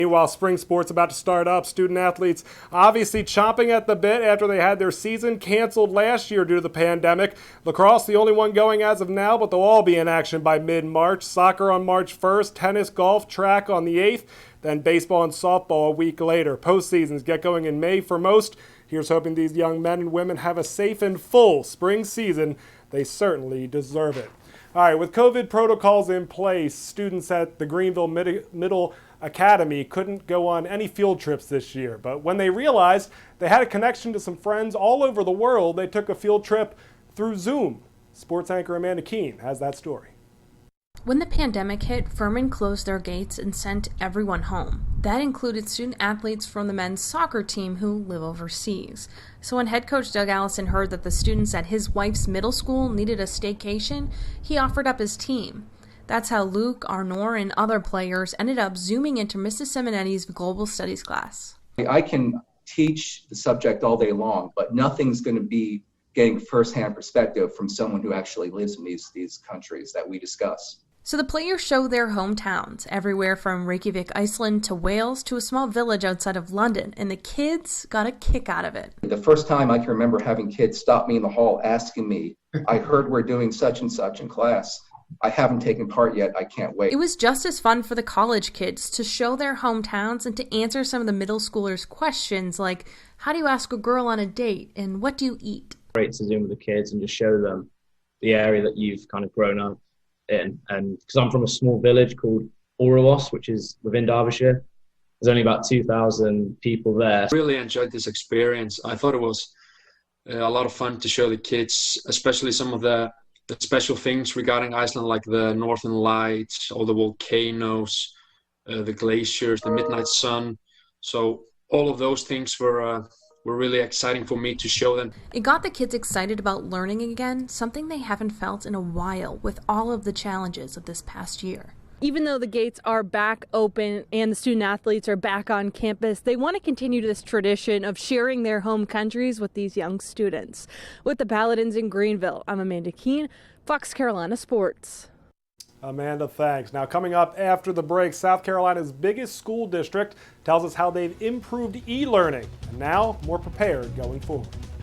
Meanwhile, spring sports about to start up. Student athletes obviously chomping at the bit after they had their season canceled last year due to the pandemic. Lacrosse, the only one going as of now, but they'll all be in action by mid-March. Soccer on March 1st, tennis, golf, track on the 8th, then baseball and softball a week later. Postseasons get going in May for most. Here's hoping these young men and women have a safe and full spring season. They certainly deserve it. All right, with COVID protocols in place, students at the Greenville Middle Academy couldn't go on any field trips this year. But when they realized they had a connection to some friends all over the world, they took a field trip through Zoom. Sports anchor Amanda Keene has that story. When the pandemic hit, Furman closed their gates and sent everyone home. That included student athletes from the men's soccer team who live overseas. So when head coach Doug Allison heard that the students at his wife's middle school needed a staycation, he offered up his team. That's how Luke, Arnor, and other players ended up zooming into Mrs. Simonetti's Global Studies class. I can teach the subject all day long, but nothing's going to be getting firsthand perspective from someone who actually lives in these countries that we discuss. So the players show their hometowns, everywhere from Reykjavik, Iceland to Wales to a small village outside of London, and the kids got a kick out of it. The first time I can remember having kids stop me in the hall asking me, I heard we're doing such and such in class. I haven't taken part yet. I can't wait. It was just as fun for the college kids to show their hometowns and to answer some of the middle schoolers' questions like, how do you ask a girl on a date and what do you eat? Great to Zoom with the kids and just show them the area that you've kind of grown up in. And because I'm from a small village called Orawas, which is within Derbyshire, there's only about 2,000 people there. Really enjoyed this experience. I thought it was a lot of fun to show the kids, especially some of the special things regarding Iceland, like the Northern Lights, all the volcanoes, the glaciers, the midnight sun. So all of those things were really exciting for me to show them. It got the kids excited about learning again, something they haven't felt in a while with all of the challenges of this past year. Even though the gates are back open and the student athletes are back on campus, they want to continue this tradition of sharing their home countries with these young students. With the Paladins in Greenville, I'm Amanda Keene, Fox Carolina Sports. Amanda, thanks. Now, coming up after the break, South Carolina's biggest school district tells us how they've improved e-learning and now more prepared going forward.